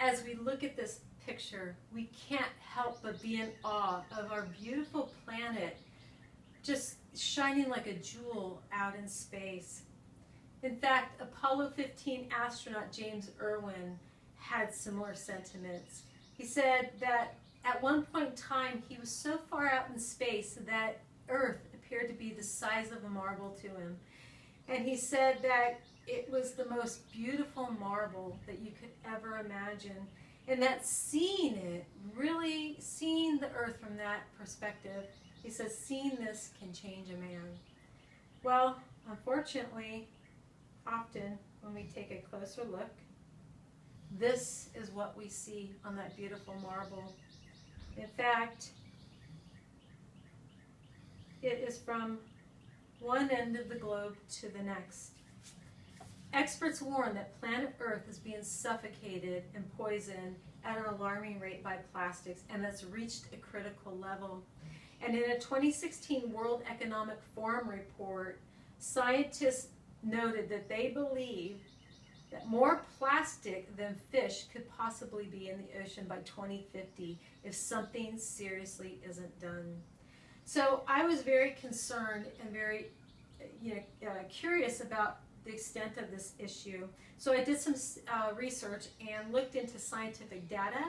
as we look at this picture, we can't help but be in awe of our beautiful planet just shining like a jewel out in space. In fact, Apollo 15 astronaut James Irwin had similar sentiments. He said that at one point in time he was so far out in space that Earth appeared to be the size of a marble to him. And he said that it was the most beautiful marble that you could ever imagine. And that seeing it, really seeing the Earth from that perspective, he says, seeing this can change a man. Well, unfortunately, often when we take a closer look, this is what we see on that beautiful marble. In fact, it is from one end of the globe to the next. Experts warn that planet Earth is being suffocated and poisoned at an alarming rate by plastics, and that's reached a critical level. And in a 2016 World Economic Forum report, scientists noted that they believe that more plastic than fish could possibly be in the ocean by 2050 if something seriously isn't done. So I was very concerned and very curious about the extent of this issue. So I did some research and looked into scientific data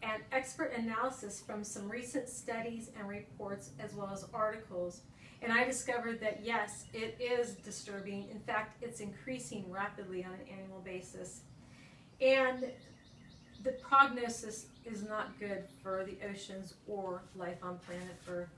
and expert analysis from some recent studies and reports as well as articles. And I discovered that yes, it is disturbing. In fact, it's increasing rapidly on an annual basis. And the prognosis is not good for the oceans or life on planet Earth.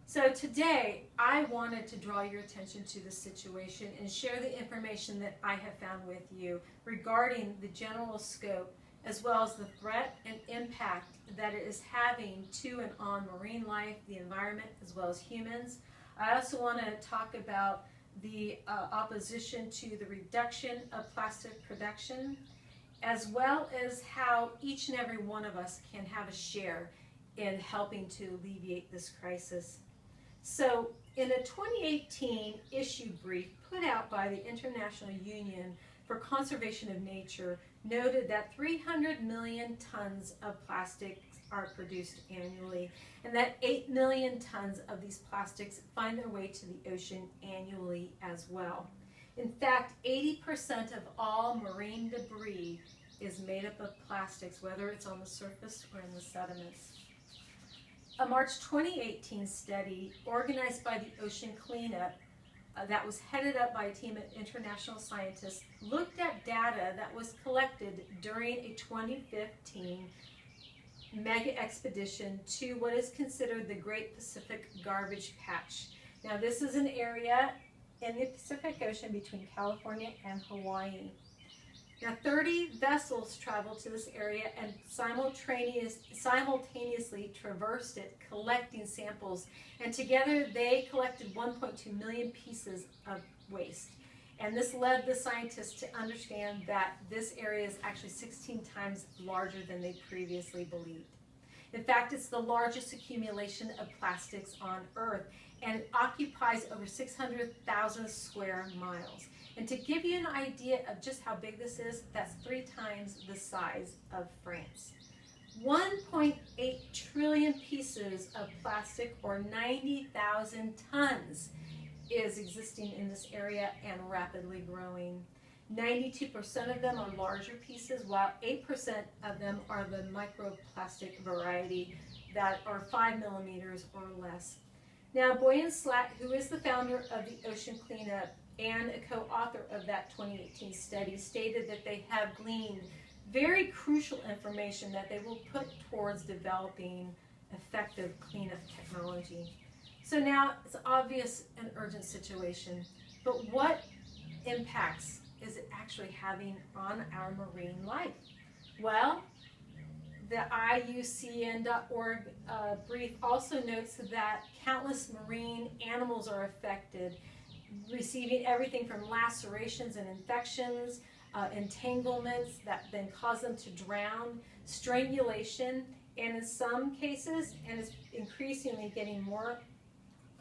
So today, I wanted to draw your attention to the situation and share the information that I have found with you regarding the general scope as well as the threat and impact that it is having to and on marine life, the environment, as well as humans. I also want to talk about the opposition to the reduction of plastic production, as well as how each and every one of us can have a share in helping to alleviate this crisis. So, in a 2018 issue brief put out by the International Union for Conservation of Nature, noted that 300 million tons of plastics are produced annually, and that 8 million tons of these plastics find their way to the ocean annually as well. In fact, 80% of all marine debris is made up of plastics, whether it's on the surface or in the sediments. A March 2018 study organized by the Ocean Cleanup that was headed up by a team of international scientists looked at data that was collected during a 2015 mega expedition to what is considered the Great Pacific Garbage Patch. Now, this is an area in the Pacific Ocean between California and Hawaii. Now, 30 vessels traveled to this area and simultaneously traversed it, collecting samples. And together, they collected 1.2 million pieces of waste. And this led the scientists to understand that this area is actually 16 times larger than they previously believed. In fact, it's the largest accumulation of plastics on Earth, and it occupies over 600,000 square miles. And to give you an idea of just how big this is, that's 3 times the size of France. 1.8 trillion pieces of plastic, or 90,000 tons, is existing in this area and rapidly growing. 92% of them are larger pieces, while 8% of them are the microplastic variety that are 5 millimeters or less. Now, Boyan Slat, who is the founder of the Ocean Cleanup and a co-author of that 2018 study, stated that they have gleaned very crucial information that they will put towards developing effective cleanup technology. So now it's obvious an urgent situation, but what impacts is it actually having on our marine life? Well, the IUCN.org brief also notes that countless marine animals are affected, receiving everything from lacerations and infections, entanglements that then cause them to drown, strangulation, and in some cases, and it's increasingly getting more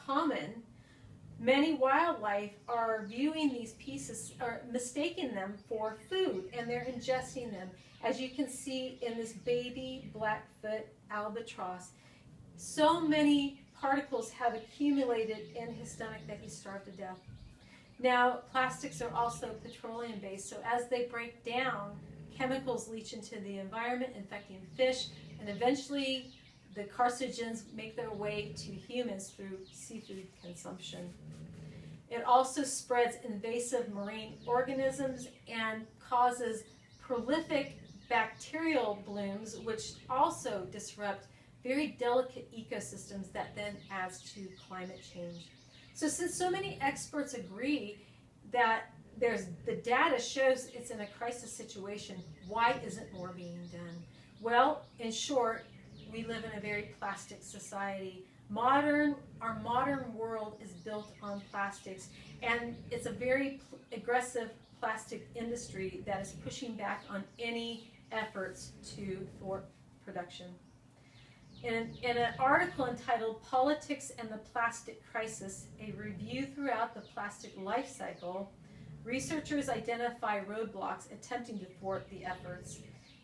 common, Many wildlife are viewing these pieces, or mistaking them for food, and they're ingesting them. As you can see in this baby Blackfoot albatross, so many particles have accumulated in his stomach that he starved to death. Now, plastics are also petroleum-based, so as they break down, chemicals leach into the environment, infecting fish, and eventually the carcinogens make their way to humans through seafood consumption. It also spreads invasive marine organisms and causes prolific bacterial blooms, which also disrupt very delicate ecosystems that then adds to climate change. So since so many experts agree that the data shows it's in a crisis situation, why isn't more being done? Well, in short, we live in a very plastic society. Our modern world is built on plastics, and it's a very aggressive plastic industry that is pushing back on any efforts to thwart production. In an article entitled Politics and the Plastic Crisis, a review throughout the plastic life cycle, researchers identify roadblocks attempting to thwart the efforts.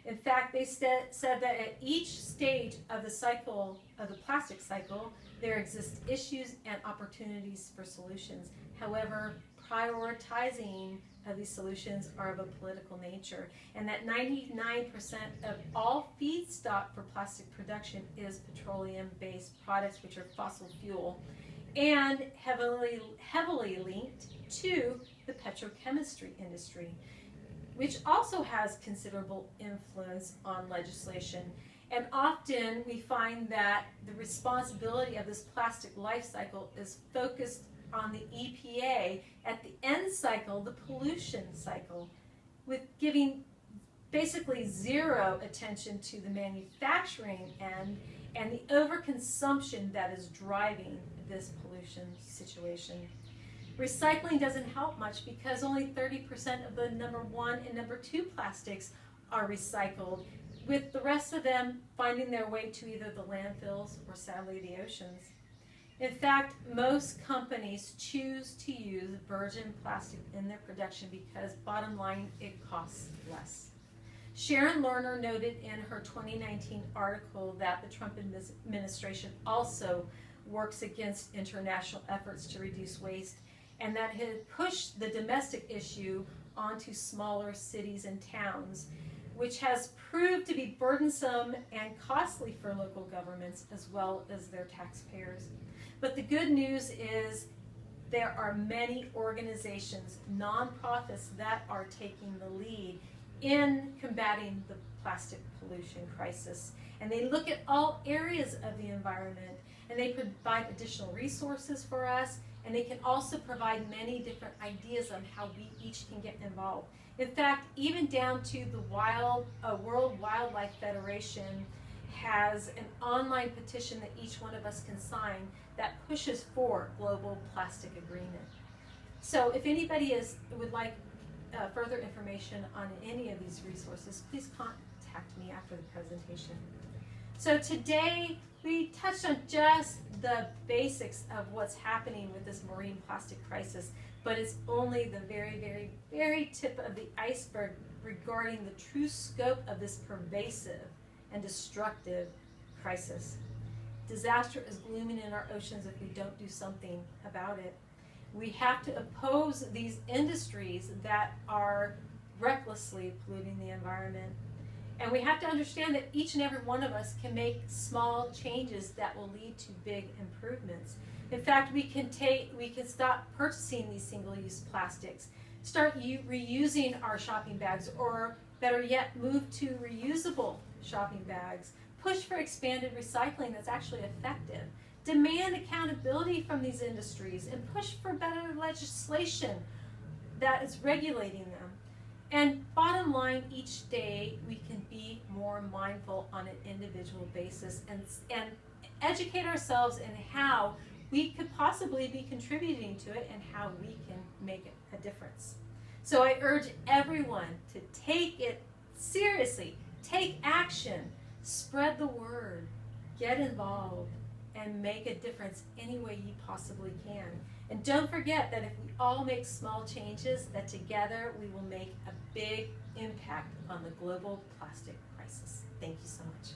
In fact, they said that at each stage of the cycle, of the plastic cycle, there exist issues and opportunities for solutions. However, prioritizing of these solutions are of a political nature, and that 99% of all feedstock for plastic production is petroleum-based products, which are fossil fuel, and heavily linked to the petrochemistry industry, which also has considerable influence on legislation. And often we find that the responsibility of this plastic life cycle is focused on the EPA at the end cycle, the pollution cycle, with giving basically zero attention to the manufacturing end and the overconsumption that is driving this pollution situation. Recycling doesn't help much because only 30% of the number 1 and number 2 plastics are recycled, with the rest of them finding their way to either the landfills or sadly the oceans. In fact, most companies choose to use virgin plastic in their production because, bottom line, it costs less. Sharon Lerner noted in her 2019 article that the Trump administration also works against international efforts to reduce waste, and that it had pushed the domestic issue onto smaller cities and towns, which has proved to be burdensome and costly for local governments as well as their taxpayers. But the good news is there are many organizations, nonprofits, that are taking the lead in combating the plastic pollution crisis. And they look at all areas of the environment, and they provide additional resources for us, and they can also provide many different ideas on how we each can get involved. In fact, even down to the World Wildlife Federation has an online petition that each one of us can sign that pushes for global plastic agreement. So if anybody would like further information on any of these resources, please contact me after the presentation. So today we touched on just the basics of what's happening with this marine plastic crisis, but it's only the very, very, very tip of the iceberg regarding the true scope of this pervasive and destructive crisis. Disaster is looming in our oceans if we don't do something about it. We have to oppose these industries that are recklessly polluting the environment. And we have to understand that each and every one of us can make small changes that will lead to big improvements. In fact, we can stop purchasing these single-use plastics, start reusing our shopping bags, or better yet, move to reusable shopping bags, push for expanded recycling that's actually effective, demand accountability from these industries, and push for better legislation that is regulating them. And bottom line, each day we can be more mindful on an individual basis and educate ourselves in how we could possibly be contributing to it and how we can make a difference. So I urge everyone to take it seriously, take action, spread the word, get involved, and make a difference any way you possibly can. And don't forget that if we all make small changes, that together we will make a big impact on the global plastic crisis. Thank you so much.